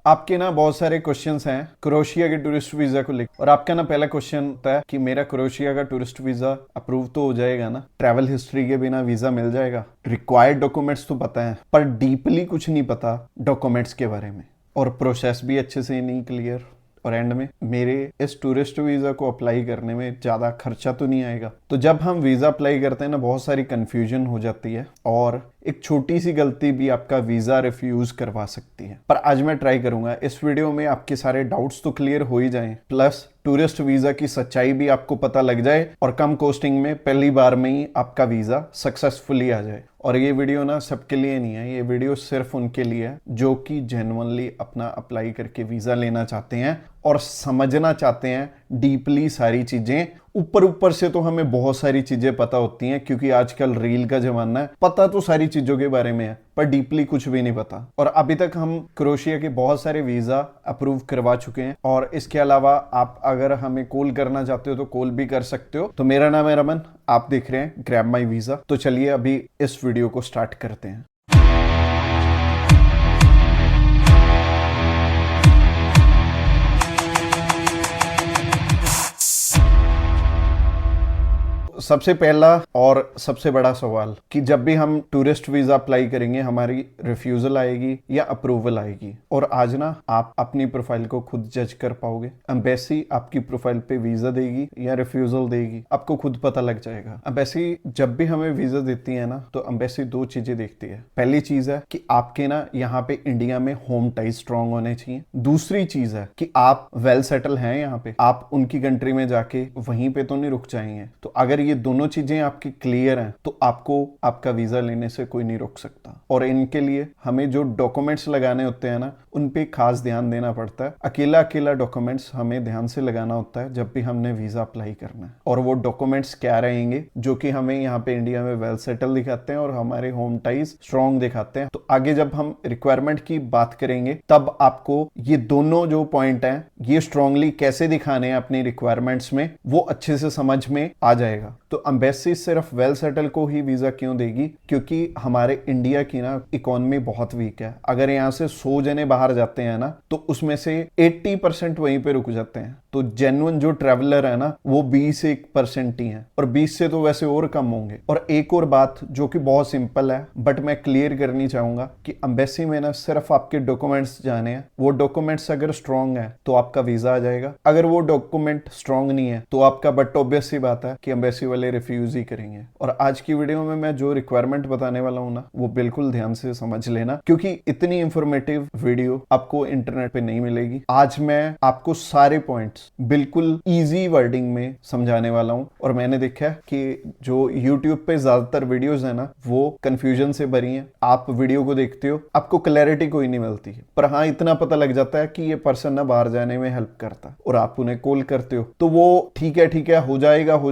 आपके ना बहुत सारे क्वेश्चंस हैं क्रोएशिया के टूरिस्ट वीजा को लेकर, और आपका ना पहला क्वेश्चन होता है कि मेरा क्रोएशिया का टूरिस्ट वीजा अप्रूव तो हो जाएगा ना, ट्रैवल हिस्ट्री के बिना वीजा मिल जाएगा। रिक्वायर्ड डॉक्यूमेंट्स तो पता है पर डीपली कुछ नहीं पता डॉक्यूमेंट्स के बारे में, और प्रोसेस भी अच्छे से नहीं क्लियर। और एंड में मेरे इस टूरिस्ट वीज़ा को अप्लाई करने में ज़्यादा खर्चा तो नहीं आएगा। तो जब हम वीज़ा अप्लाई करते हैं ना, बहुत सारी कन्फ्यूजन हो जाती है और एक छोटी सी गलती भी आपका वीज़ा रिफ्यूज़ करवा सकती है। पर आज मैं ट्राई करूंगा इस वीडियो में आपके सारे डाउट्स तो क्लियर हो ही जाएं, प्लस टूरिस्ट वीज़ा की सच्चाई भी आपको पता लग जाए और कम कॉस्टिंग में पहली बार में ही आपका वीज़ा सक्सेसफुली आ जाए। और ये वीडियो ना सबके लिए नहीं है, ये वीडियो सिर्फ उनके लिए है जो कि जेन्युइनली अपना अप्लाई करके वीज़ा लेना चाहते हैं और समझना चाहते हैं डीपली सारी चीज़ें। ऊपर ऊपर से तो हमें बहुत सारी चीज़ें पता होती हैं क्योंकि आजकल रील का ज़माना है, पता तो सारी चीज़ों के बारे में है पर डीपली कुछ भी नहीं पता। और अभी तक हम क्रोएशिया के बहुत सारे वीज़ा अप्रूव करवा चुके हैं, और इसके अलावा आप अगर हमें कॉल करना चाहते हो तो कॉल भी कर सकते हो। तो मेरा नाम है रमन, आप देख रहे हैं ग्रैब माई वीज़ा। तो चलिए अभी इस वीडियो को स्टार्ट करते हैं। सबसे पहला और सबसे बड़ा सवाल कि जब भी हम टूरिस्ट वीजा अप्लाई करेंगे हमारी रिफ्यूजल आएगी या अप्रूवल आएगी। और आज ना आप अपनी प्रोफाइल को खुद जज कर पाओगे। एम्बेसी आपकी प्रोफाइल पे वीजा देगी या रिफ्यूजल देगी, आपको खुद पता लग जाएगा। एम्बेसी जब भी हमें वीजा देती है ना, तो एम्बेसी दो चीजें देखती है। पहली चीज है कि आपके ना यहाँ पे इंडिया में होम टाइज स्ट्रांग होने चाहिए। दूसरी चीज है कि आप वेल सेटल हैं यहाँ पे, आप उनकी कंट्री में जाके वहीं पे तो नहीं रुक जाएंगे। तो अगर ये दोनों चीजें आपकी क्लियर हैं तो आपको आपका वीजा लेने से कोई नहीं रोक सकता। और इनके लिए हमें जो डॉक्यूमेंट्स लगाने होते हैं ना, उन पे खास ध्यान देना पड़ता है। अकेला अकेला डॉक्यूमेंट्स हमें ध्यान से लगाना होता है जब भी हमने वीजा अप्लाई करना है। और वो डॉक्यूमेंट्स क्या रहेंगे जो कि हमें यहाँ पे इंडिया में वेल सेटल दिखाते हैं और हमारे होम टाइज स्ट्रॉन्ग दिखाते हैं। तो आगे जब हम रिक्वायरमेंट की बात करेंगे तब आपको ये दोनों जो पॉइंट हैं ये स्ट्रांगली कैसे दिखाने हैं अपनी रिक्वायरमेंट्स में, वो अच्छे से समझ में आ जाएगा। तो एम्बेसी सिर्फ वेल सेटल को ही वीजा क्यों देगी? क्योंकि हमारे इंडिया की ना इकोनॉमी बहुत वीक है। अगर यहाँ से 100 जने बाहर जाते हैं ना, तो उसमें से 80% वहीं पे रुक जाते हैं। तो जेन्युइन जो ट्रैवलर है ना, वो 20% ही है, और 20 से तो वैसे और कम होंगे। और एक और बात जो कि बहुत सिंपल है बट मैं क्लियर करनी चाहूंगा कि एम्बेसी में ना सिर्फ आपके डॉक्यूमेंट्स जाने हैं। वो डॉक्यूमेंट्स अगर स्ट्रांग है तो आपका वीजा आ जाएगा, अगर वो डॉक्यूमेंट स्ट्रांग नहीं है तो आपका, बट ऑब्वियस सी बात है कि एम्बेसी वाले रिफ्यूज ही करेंगे। और आज की वीडियो में मैं जो रिक्वायरमेंट बताने वाला हूं ना, वो बिल्कुल ध्यान से समझ लेना क्योंकि इतनी इंफॉर्मेटिव वीडियो आपको इंटरनेट पे नहीं मिलेगी। आज मैं आपको सारे पॉइंट्स बिल्कुल इजी वर्डिंग में समझाने वाला हूं। और मैंने देखा है कि जो YouTube पे ज्यादातर वीडियोस है ना, वो कंफ्यूजन से भरी हैं। आप वीडियो को देखते हो, आपको क्लैरिटी कोई नहीं मिलती है, पर हाँ इतना पता लग जाता है कि ये पर्सन ना बाहर जाने में हेल्प करता है। और आप उन्हें कॉल करते हो तो वो ठीक है हो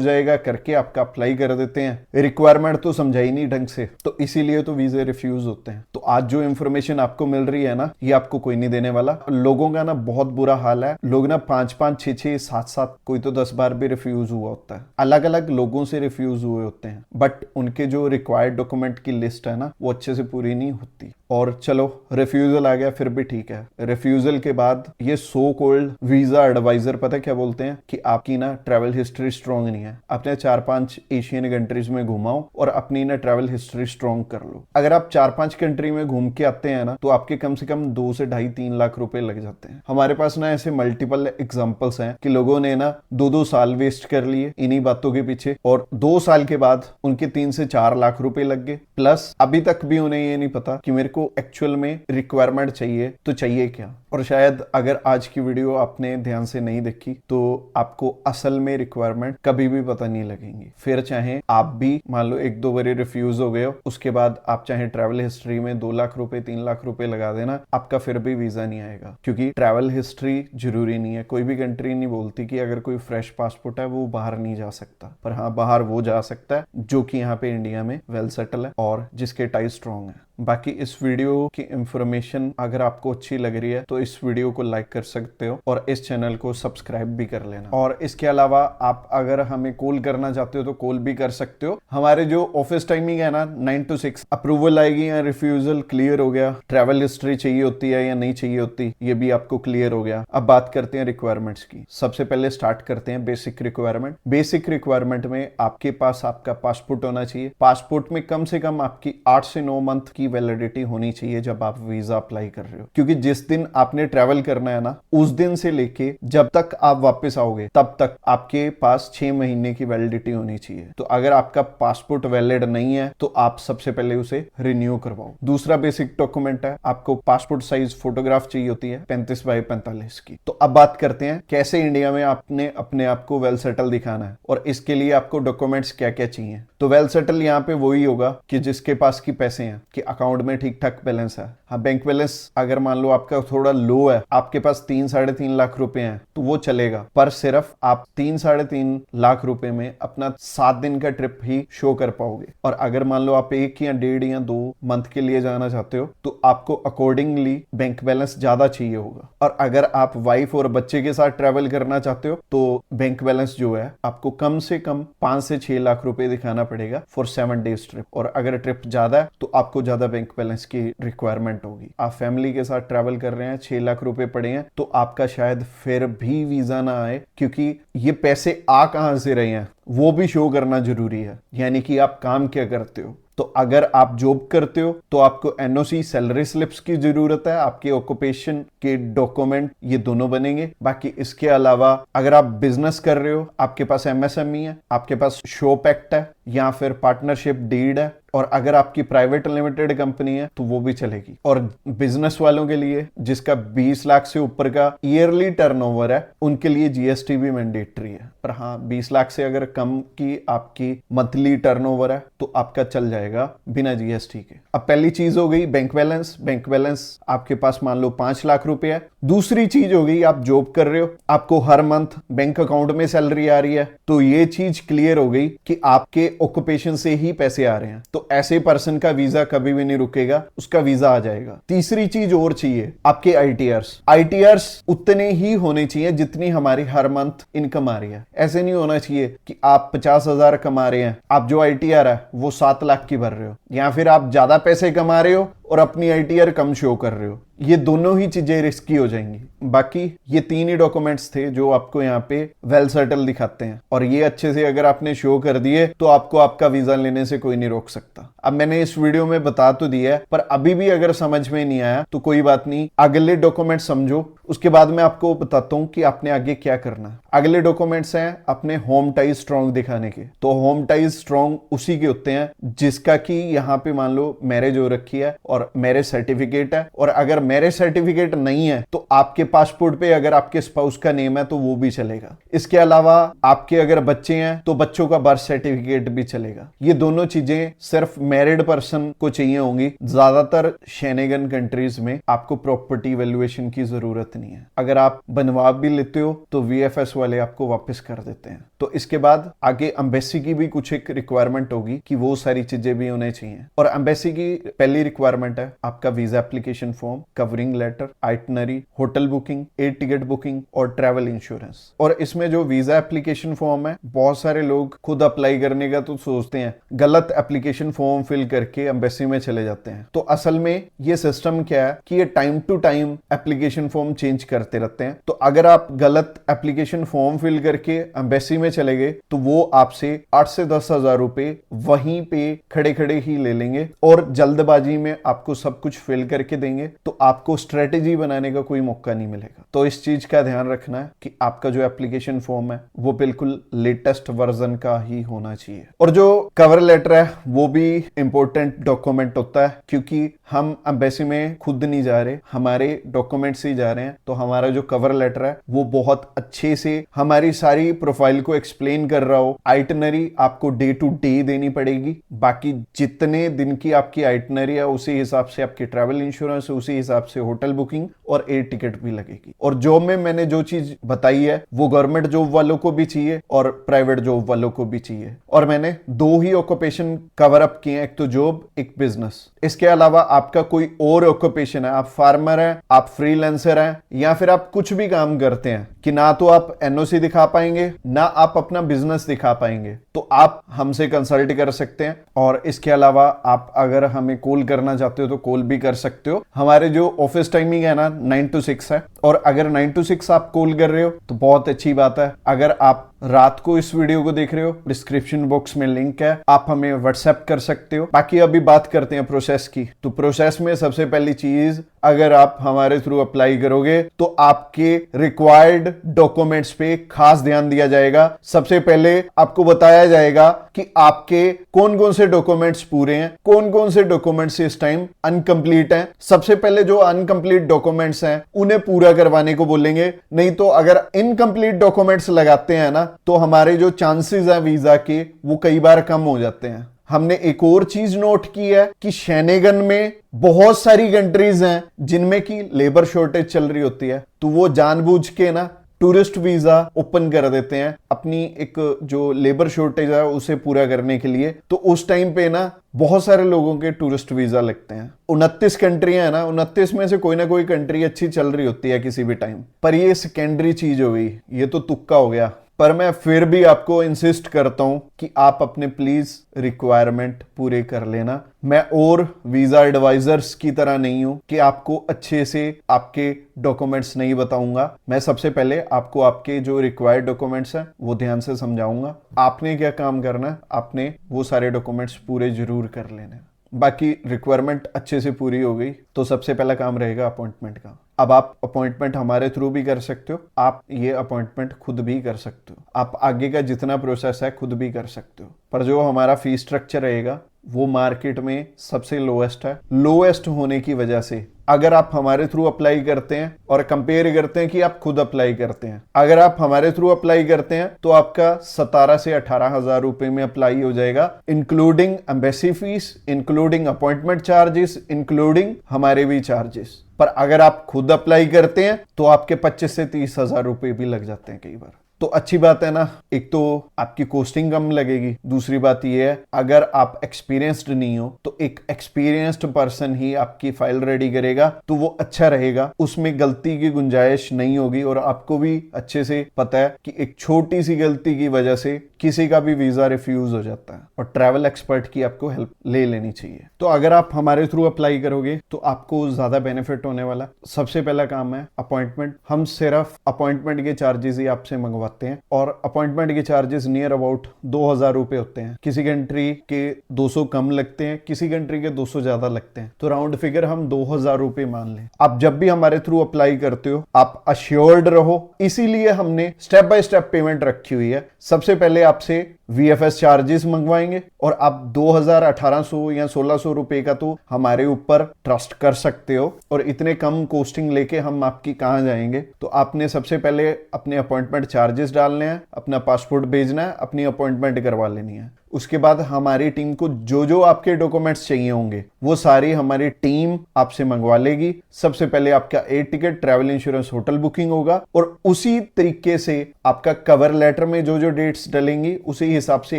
जाएगा करके आपका अप्लाई कर देते हैं। रिक्वायरमेंट तो समझाई नहीं ढंग से, तो इसीलिए तो वीजे रिफ्यूज होते हैं। तो आज जो इंफॉर्मेशन आपको मिल रही है ना, ये आपको कोई नहीं देने वाला। लोगों का ना बहुत बुरा हाल है, लोग ना 5-5, 6-6, 7-7, कोई तो 10 बार भी रिफ्यूज हुआ होता है। अलग अलग लोगों से रिफ्यूज हुए होते हैं, बट उनके जो रिक्वायर्ड डॉक्यूमेंट की लिस्ट है ना, वो अच्छे से पूरी नहीं होती। और चलो रिफ्यूजल आ गया फिर भी ठीक है। रिफ्यूजल के बाद ये सो कॉल्ड वीजा एडवाइजर पता क्या बोलते हैं कि आपकी ना ट्रैवल हिस्ट्री स्ट्रांग नहीं है। अपने 4-5 एशियन कंट्रीज में घुमाओ और अपनी ना ट्रैवल हिस्ट्री स्ट्रांग कर लो। अगर आप 4-5 कंट्री में घूम के आते हैं ना, तो आपके कम से कम 2 से 2.5-3 लाख रुपए लग जाते हैं। हमारे पास ना ऐसे मल्टीपल एग्जाम्पल्स हैं कि लोगों ने ना 2-2 साल वेस्ट कर लिए इन्हीं बातों के पीछे, और 2 साल के बाद उनके 3 से 4 लाख रुपए लग गए। प्लस अभी तक भी उन्हें ये नहीं पता कि मेरे को एक्चुअल में रिक्वायरमेंट चाहिए तो चाहिए क्या। और शायद अगर आज की वीडियो आपने ध्यान से नहीं देखी तो आपको असल में रिक्वायरमेंट कभी भी पता नहीं लगेंगी। फिर चाहे आप भी मान लो 1-2 बार रिफ्यूज हो गए हो, उसके बाद आप चाहे ट्रैवल हिस्ट्री में 2 लाख रुपए 3 लाख रुपए लगा देना, आपका फिर भी वीजा नहीं आएगा। क्योंकि ट्रैवल हिस्ट्री जरूरी नहीं है। कोई भी कंट्री नहीं बोलती कि अगर कोई फ्रेश पासपोर्ट है वो बाहर नहीं जा सकता, पर हाँ बाहर वो जा सकता है जो कि यहाँ पे इंडिया में वेल सेटल है और जिसके टाइज स्ट्रॉन्ग है। बाकी इस वीडियो की इंफॉर्मेशन अगर आपको अच्छी लग रही है तो इस वीडियो को लाइक कर सकते हो और इस चैनल को सब्सक्राइब भी कर लेना। और इसके अलावा आप अगर हमें कॉल करना चाहते हो तो कॉल भी कर सकते हो। हमारे जो ऑफिस टाइमिंग है ना 9 to 6, अप्रूवल आएगी या रिफ्यूजल क्लियर हो गया, ट्रैवल हिस्ट्री चाहिए होती है या नहीं चाहिए होती ये भी आपको क्लियर हो गया। अब बात करते हैं रिक्वायरमेंट्स की। सबसे पहले स्टार्ट करते हैं बेसिक रिक्वायरमेंट। बेसिक रिक्वायरमेंट में आपके पास आपका पासपोर्ट होना चाहिए। पासपोर्ट में कम से कम आपकी 8 से 9 मंथ की वैलिडिटी होनी चाहिए जब आप वीजा अप्लाई कर रहे हो, क्योंकि जिस दिन आपने ट्रैवल करना है ना उस दिन से लेके जब तक आप वापस आओगे तब तक आपके पास 6 महीने की वैलिडिटी होनी चाहिए। तो अगर आपका पासपोर्ट वैलिड नहीं है तो आप सबसे पहले उसे रिन्यू करवाओ। दूसरा बेसिक डॉक्यूमेंट है, आपको पासपोर्ट साइज फोटोग्राफ चाहिए होती है 35 बाई 45 की। तो अब बात करते हैं कैसे इंडिया में आपने अपने आप को वेल सेटल दिखाना है और इसके लिए आपको डॉक्यूमेंट्स क्या क्या चाहिए। तो वेल सेटल यहाँ पे वही होगा कि जिसके पास की पैसे हैं, कि अकाउंट में ठीक ठाक बैलेंस है। हाँ, बैंक बैलेंस अगर मान लो आपका थोड़ा लो है, आपके पास 3-3.5 लाख रुपए हैं तो वो चलेगा, पर सिर्फ आप 3-3.5 लाख रुपए में अपना 7 दिन का ट्रिप ही शो कर पाओगे। और अगर मान लो आप 1 या 1.5 या 2 मंथ के लिए जाना चाहते हो तो आपको अकॉर्डिंगली बैंक बैलेंस ज्यादा चाहिए होगा। और अगर आप वाइफ और बच्चे के साथ ट्रेवल करना चाहते हो तो बैंक बैलेंस जो है आपको कम से कम 5 से 6 लाख रुपए दिखाना पड़ेगा फॉर 7 डेज ट्रिप। और अगर ट्रिप ज्यादा है तो आपको ज्यादा बैंक बैलेंस की रिक्वायरमेंट होगी। आप फैमिली के साथ ट्रैवल कर रहे हैं, 6 लाख रुपए पड़े हैं तो आपका शायद फिर भी वीजा ना आए, क्योंकि ये पैसे आ कहां से रहे हैं वो भी शो करना जरूरी है, यानी कि आप काम क्या करते हो। तो अगर आप जॉब करते हो तो आपको एनओसी, सैलरी स्लिप्स की जरूरत है, आपके ऑक्यूपेशन के डॉक्यूमेंट ये दोनों बनेंगे। बाकी इसके अलावा अगर आप बिजनेस कर रहे हो, आपके पास एमएसएमई है, आपके पास शॉप एक्ट है या फिर पार्टनरशिप डीड है, और अगर आपकी प्राइवेट लिमिटेड कंपनी है तो वो भी चलेगी। और बिजनेस वालों के लिए जिसका 20 लाख से ऊपर का ईयरली टर्नओवर है उनके लिए जीएसटी भी मैंडेटरी है। पर हाँ, 20 लाख से अगर कम की आपकी मंथली टर्नओवर है तो आपका चल जाएगा बिना जीएसटी के। अब पहली चीज हो गई बैंक बैलेंस। बैंक बैलेंस आपके पास मान लो 5 लाख रुपए है। दूसरी चीज हो गई, आप जॉब कर रहे हो, आपको हर मंथ बैंक अकाउंट में सैलरी आ रही है, तो ये चीज क्लियर हो गई कि आपके ऑक्यूपेशन से ही पैसे आ रहे हैं, तो ऐसे पर्सन का वीजा कभी भी नहीं रुकेगा, उसका वीजा आ जाएगा। तीसरी चीज और चाहिए, आपके आईटीआर्स उतने ही होने चाहिए जितनी हमारी हर मंथ इनकम आ रही है। ऐसे नहीं होना चाहिए कि आप 50,000 कमा रहे हैं, आप जो आईटीआर है वो 7 लाख की भर रहे हो, या फिर आप ज्यादा पैसे कमा रहे हो और अपनी आईटीआर कम शो कर रहे हो। ये दोनों ही चीजें रिस्की हो जाएंगी। बाकी ये 3 ही डॉक्यूमेंट्स थे जो आपको यहाँ पे वेल सेटल दिखाते हैं, और ये अच्छे से अगर आपने शो कर दिए तो आपको आपका वीजा लेने से कोई नहीं रोक सकता। अब मैंने इस वीडियो में बता तो दिया है, पर अभी भी अगर समझ में नहीं आया तो कोई बात नहीं, अगले डॉक्यूमेंट समझो, उसके बाद मैं आपको बताता हूँ कि आपने आगे क्या करना है। अगले डॉक्यूमेंट्स हैं अपने होम टाइज स्ट्रॉन्ग दिखाने के। तो होम टाइज स्ट्रॉन्ग उसी के होते हैं जिसका कि यहाँ पे मान लो मैरिज हो रखी है और मैरिज सर्टिफिकेट है, और अगर मैरिज सर्टिफिकेट नहीं है तो आपके पासपोर्ट पे अगर आपके स्पाउस का नेम है तो वो भी चलेगा। इसके अलावा आपके अगर बच्चे हैं तो बच्चों का बर्थ सर्टिफिकेट भी चलेगा। ये दोनों चीजें सिर्फ मैरिड पर्सन को चाहिए होंगी। ज्यादातर शेनेगन कंट्रीज में आपको प्रॉपर्टी वैल्यूएशन की जरूरत नहीं है। अगर आप बनवा भी लेते हो तो वीएफएस वाले आपको वापस कर देते हैं। तो इसके बाद आगे एम्बेसी की भी कुछ एक रिक्वायरमेंट होगी कि वो सारी चीजें भी होने चाहिए। और एम्बेसी की पहली रिक्वायरमेंट है आपका visa application form, covering letter, itinerary, hotel booking, air ticket booking और ट्रैवल इंश्योरेंस। और इसमें जो वीजा एप्लीकेशन फॉर्म है, बहुत सारे लोग खुद अप्लाई करने का तो सोचते हैं, गलत एप्लीकेशन फॉर्म फिल करके एम्बेसी में चले जाते हैं। तो असल में ये सिस्टम क्या है कि ये time to time application form change करते रहते हैं। तो अगर आप गलत एप्लीकेशन फॉर्म फिल करके एम्बेसी में चले गए तो वो आपसे 8 से 10 हजार रुपए वहीं पे खड़े खड़े ही ले लेंगे, और जल्दबाजी में आपको सब कुछ फिल करके देंगे, तो आपको स्ट्रेटेजी बनाने का कोई मौका नहीं मिलेगा। तो इस चीज का ध्यान रखना है कि आपका जो एप्लीकेशन फॉर्म है वो बिल्कुल लेटेस्ट वर्जन का ही होना चाहिए। और जो कवर लेटर है वो भी इंपॉर्टेंट डॉक्यूमेंट होता है, क्योंकि हम एम्बेसी में खुद नहीं जा रहे, हमारे डॉक्यूमेंट्स ही जा रहे हैं। तो हमारा जो कवर लेटर है वो बहुत अच्छे से हमारी सारी प्रोफाइल को एक्सप्लेन कर रहा हो। आइटनरी आपको डे टू डे देनी पड़ेगी। बाकी जितने दिन की आपकी आइटनरी है उसी हिसाब से आपकी ट्रैवल इंश्योरेंस, उसी हिसाब से होटल बुकिंग और एयर टिकट भी लगेगी। और जॉब में मैंने जो चीज बताई है वो गवर्नमेंट जॉब वालों को भी चाहिए और प्राइवेट जॉब वालों को भी चाहिए। और मैंने दो ही ऑक्यूपेशन कवर अप किए, एक तो जॉब, एक बिजनेस। इसके अलावा आपका कोई और ऑक्यूपेशन है, आप फार्मर हैं, आप फ्रीलांसर हैं, या फिर आप कुछ भी काम करते हैं कि ना तो आप एनओसी दिखा पाएंगे ना आप अपना बिजनेस दिखा पाएंगे, तो आप हमसे कंसल्ट कर सकते हैं। और इसके अलावा आप अगर हमें कॉल करना चाहते हो तो कॉल भी कर सकते हो। हमारे जो ऑफिस टाइमिंग है ना 9 to 6 है, और अगर 9 to 6 आप कॉल कर रहे हो तो बहुत अच्छी बात है। अगर आप रात को इस वीडियो को देख रहे हो, डिस्क्रिप्शन बॉक्स में लिंक है, आप हमें व्हाट्सएप कर सकते हो। बाकी अभी बात करते हैं प्रोसेस की। तो प्रोसेस में सबसे पहली चीज, अगर आप हमारे थ्रू अप्लाई करोगे तो आपके रिक्वायर्ड डॉक्यूमेंट्स पे खास ध्यान दिया जाएगा। सबसे पहले आपको बताया जाएगा कि आपके कौन कौन से डॉक्यूमेंट्स पूरे हैं, कौन कौन से डॉक्यूमेंट्स इस टाइम अनकंप्लीट हैं। सबसे पहले जो अनकंप्लीट डॉक्यूमेंट्स हैं उन्हें पूरा करवाने को बोलेंगे। नहीं तो अगर इनकंप्लीट डॉक्यूमेंट्स लगाते हैं ना तो हमारे जो चांसेस हैं वीजा के वो कई बार कम हो जाते हैं। हमने एक और चीज नोट की है कि शेनेगन में बहुत सारी कंट्रीज हैं जिनमें की लेबर शॉर्टेज चल रही होती है, तो वो जानबूझ के ना टूरिस्ट वीजा ओपन कर देते हैं अपनी एक जो लेबर शॉर्टेज है उसे पूरा करने के लिए। तो उस टाइम पे ना बहुत सारे लोगों के टूरिस्ट वीजा लगते हैं। 29 कंट्रियां है ना, 29 में से कोई ना कोई कंट्री अच्छी चल रही होती है किसी भी टाइम पर। ये सेकेंडरी चीज हो गई, ये तो तुक्का हो गया। पर मैं फिर भी आपको इंसिस्ट करता हूं कि आप अपने प्लीज रिक्वायरमेंट पूरे कर लेना। मैं और वीजा एडवाइजर्स की तरह नहीं हूं कि आपको अच्छे से आपके डॉक्यूमेंट्स नहीं बताऊंगा। मैं सबसे पहले आपको आपके जो रिक्वायर्ड डॉक्यूमेंट्स हैं वो ध्यान से समझाऊंगा। आपने क्या काम करना है, आपने वो सारे डॉक्यूमेंट्स पूरे जरूर कर लेने। बाकी रिक्वायरमेंट अच्छे से पूरी हो गई तो सबसे पहला काम रहेगा अपॉइंटमेंट का। अब आप अपॉइंटमेंट हमारे थ्रू भी कर सकते हो, आप ये अपॉइंटमेंट खुद भी कर सकते हो, आप आगे का जितना प्रोसेस है खुद भी कर सकते हो। पर जो हमारा फी स्ट्रक्चर रहेगा वो मार्केट में सबसे लोएस्ट है। लोएस्ट होने की वजह से अगर आप हमारे थ्रू अप्लाई करते हैं और कंपेयर करते हैं कि आप खुद अप्लाई करते हैं, अगर आप हमारे थ्रू अप्लाई करते हैं तो आपका 17 से 18 हजार रुपए में अप्लाई हो जाएगा, including embassy fees, including appointment charges, including हमारे भी चार्जेस। पर अगर आप खुद अप्लाई करते हैं तो आपके 25 से 30 हजार रुपए भी लग जाते हैं कई बार। तो अच्छी बात है ना, एक तो आपकी कॉस्टिंग कम लगेगी, दूसरी बात यह है अगर आप एक्सपीरियंस्ड नहीं हो तो एक एक्सपीरियंस्ड पर्सन ही आपकी फाइल रेडी करेगा तो वो अच्छा रहेगा, उसमें गलती की गुंजाइश नहीं होगी। और आपको भी अच्छे से पता है कि एक छोटी सी गलती की वजह से किसी का भी वीजा रिफ्यूज हो जाता है और ट्रैवल एक्सपर्ट की आपको हेल्प ले लेनी चाहिए। तो अगर आप हमारे थ्रू अप्लाई करोगे तो आपको ज्यादा बेनिफिट होने वाला। सबसे पहला काम है अपॉइंटमेंट। हम सिर्फ अपॉइंटमेंट के चार्जेस ही आपसे मंगवाते हैं और अपॉइंटमेंट के चार्जेस नियर अबाउट 2000 रुपए होते हैं। किसी कंट्री के 200 कम लगते हैं, किसी कंट्री के 200 ज्यादा लगते हैं, तो राउंड फिगर हम 2000 रुपए मान लें। आप जब भी हमारे थ्रू अप्लाई करते हो आप अश्योर्ड रहो, इसीलिए हमने स्टेप बाय स्टेप पेमेंट रखी हुई है। सबसे पहले आपसे वीएफएस चार्जेस मंगवाएंगे और आप 1800 या 1600 रुपए का तो हमारे ऊपर ट्रस्ट कर सकते हो, और इतने कम कॉस्टिंग लेके हम आपकी कहां जाएंगे। तो आपने सबसे पहले अपने अपॉइंटमेंट चार्जेस डालने हैं, अपना पासपोर्ट भेजना है, अपनी अपॉइंटमेंट करवा लेनी है। उसके बाद हमारी टीम को जो जो आपके डॉक्यूमेंट्स चाहिए होंगे वो सारी हमारी टीम आपसे मंगवा लेगी। सबसे पहले आपका air ticket, travel insurance, hotel booking होगा, और उसी तरीके से आपका कवर लेटर में जो जो डेट्स डलेंगी उसी हिसाब से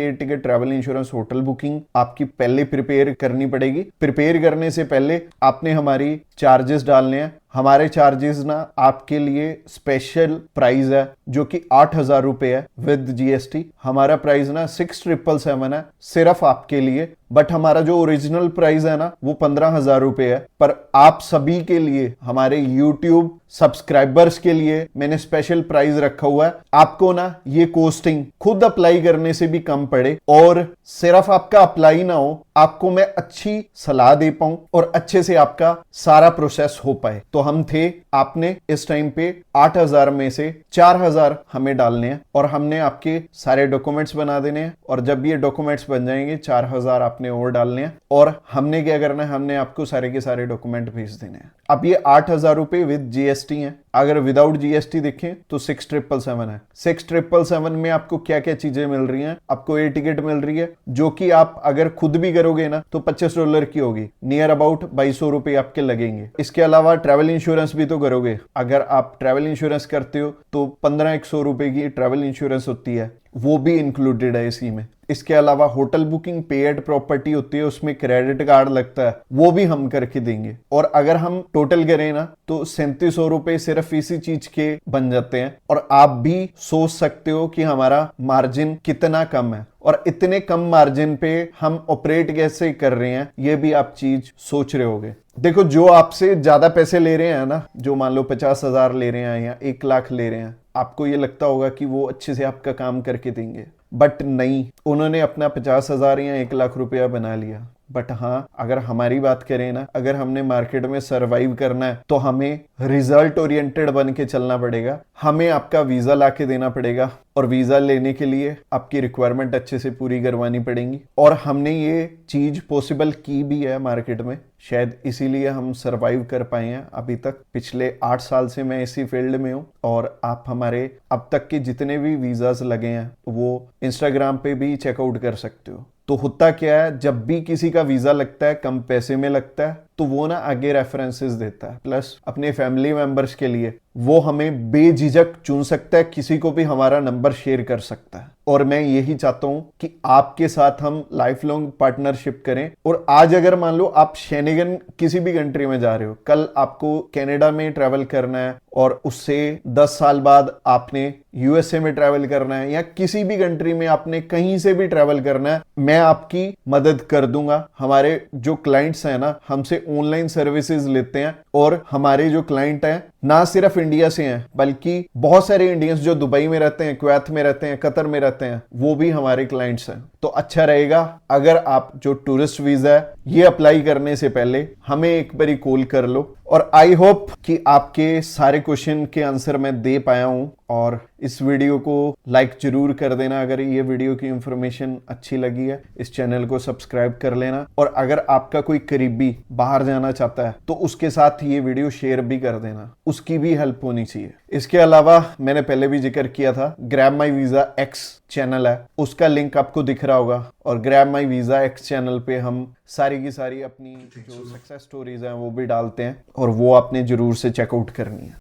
air ticket, travel insurance, hotel booking आपकी पहले प्रिपेयर करनी पड़ेगी। प्रिपेयर करने से पहले आपने हमारी चार्जेस डालने हैं। हमारे चार्जेस ना आपके लिए स्पेशल प्राइस है जो कि 8000 रुपए है विद जीएसटी। हमारा प्राइस ना 6777 है सिर्फ आपके लिए, बट हमारा जो ओरिजिनल प्राइस है ना वो 15000 रुपए है। पर आप सभी के लिए, हमारे यूट्यूब सब्सक्राइबर्स के लिए मैंने स्पेशल प्राइस रखा हुआ है। आपको ना ये कॉस्टिंग खुद अप्लाई करने से भी कम पड़े और सिर्फ आपका अप्लाई ना हो, आपको मैं अच्छी सलाह दे पाऊं और अच्छे से आपका सारा प्रोसेस हो पाए। तो हम थे, आपने इस टाइम पे 8000 में से 4000 हमें डालने हैं और हमने आपके सारे डॉक्यूमेंट्स बना देने हैं, और जब ये डॉक्यूमेंट्स बन जाएंगे 4000 आपने आपने और डालने हैं और हमने क्या करना है, हमने आपको सारे के सारे डॉक्यूमेंट भेज देने हैं। अब ये 8,000 रुपए विद जीएसटी है। अगर विदाउट जीएसटी देखें तो 6,777 है। 6,777 में आपको क्या क्या चीजें मिल रही हैं? आपको एयर टिकट मिल रही है जो कि आप अगर खुद भी करोगे ना तो $25 की होगी, नियर अबाउट 2,200 रुपए आपके लगेंगे। इसके अलावा ट्रैवल इंश्योरेंस भी तो करोगे। अगर आप ट्रैवल इंश्योरेंस करते हो तो 1,500 रुपए की ट्रैवल इंश्योरेंस होती है, वो भी इंक्लूडेड है इसी में। इसके अलावा होटल बुकिंग, पे एड प्रॉपर्टी होती है, उसमें क्रेडिट कार्ड लगता है, वो भी हम करके देंगे। और अगर हम टोटल करें ना तो 3700 रुपए सिर्फ इसी चीज के बन जाते हैं। और आप भी सोच सकते हो कि हमारा मार्जिन कितना कम है और इतने कम मार्जिन पे हम ऑपरेट कैसे कर रहे हैं, ये भी आप चीज सोच रहे होगे। देखो, जो आपसे ज्यादा पैसे ले रहे हैं ना, जो मान लो 50,000 ले रहे हैं या 1 लाख ले रहे हैं, आपको ये लगता होगा कि वो अच्छे से आपका काम करके देंगे, बट नहीं, उन्होंने अपना 50,000 या 1 लाख रुपया बना लिया। बट हाँ, अगर हमारी बात करें ना, अगर हमने मार्केट में सरवाइव करना है तो हमें रिजल्ट ओरिएंटेड बन के चलना पड़ेगा। हमें आपका वीजा ला के देना पड़ेगा और वीजा लेने के लिए आपकी रिक्वायरमेंट अच्छे से पूरी करवानी पड़ेगी। और हमने ये चीज पॉसिबल की भी है मार्केट में, शायद इसीलिए हम सरवाइव कर पाए हैं अभी तक। पिछले 8 साल से मैं इसी फील्ड में हूँ और आप हमारे अब तक के जितने भी वीजास लगे हैं वो इंस्टाग्राम पे भी चेकआउट कर सकते हो। तो होता क्या है, जब भी किसी का वीजा लगता है, कम पैसे में लगता है, तो वो ना आगे रेफरेंसेस देता है, प्लस अपने फैमिली मेंबर्स के लिए वो हमें बेझिझक चुन सकता है, किसी को भी हमारा नंबर शेयर कर सकता है। और मैं यही चाहता हूं कि आपके साथ हम लाइफ लॉन्ग पार्टनरशिप करें। और आज अगर मान लो आप शेनेगन किसी भी कंट्री में जा रहे हो, कल आपको कनाडा में ट्रैवल करना है और उससे 10 साल बाद आपने यूएसए में ट्रैवल करना है या किसी भी कंट्री में आपने कहीं से भी ट्रैवल करना है, मैं आपकी मदद कर दूंगा। हमारे जो क्लाइंट्स हैं ना, हमसे ऑनलाइन सर्विसेज लेते हैं और हमारे जो क्लाइंट हैं ना सिर्फ इंडिया से हैं, बल्कि बहुत सारे इंडियंस जो दुबई में रहते हैं, कुवैत में रहते हैं, कतर में रहते हैं, वो भी हमारे क्लाइंट्स हैं। तो अच्छा रहेगा अगर आप जो टूरिस्ट वीजा है ये अप्लाई करने से पहले हमें एक बारी कॉल कर लो। और आई होप कि आपके सारे क्वेश्चन के आंसर मैं दे पाया हूं। और इस वीडियो को लाइक जरूर कर देना अगर ये वीडियो की इंफॉर्मेशन अच्छी लगी है। इस चैनल को सब्सक्राइब कर लेना और अगर आपका कोई करीबी बाहर जाना चाहता है तो उसके साथ ये वीडियो शेयर भी कर देना, उसकी भी हेल्प होनी चाहिए। इसके अलावा मैंने पहले भी जिक्र किया था, grab my visa x channel है, उसका लिंक आपको दिख रहा होगा। और grab my visa x channel पे हम सारी की सारी अपनी जो सक्सेस स्टोरीज हैं वो भी डालते हैं और वो आपने जरूर से चेकआउट करनी है।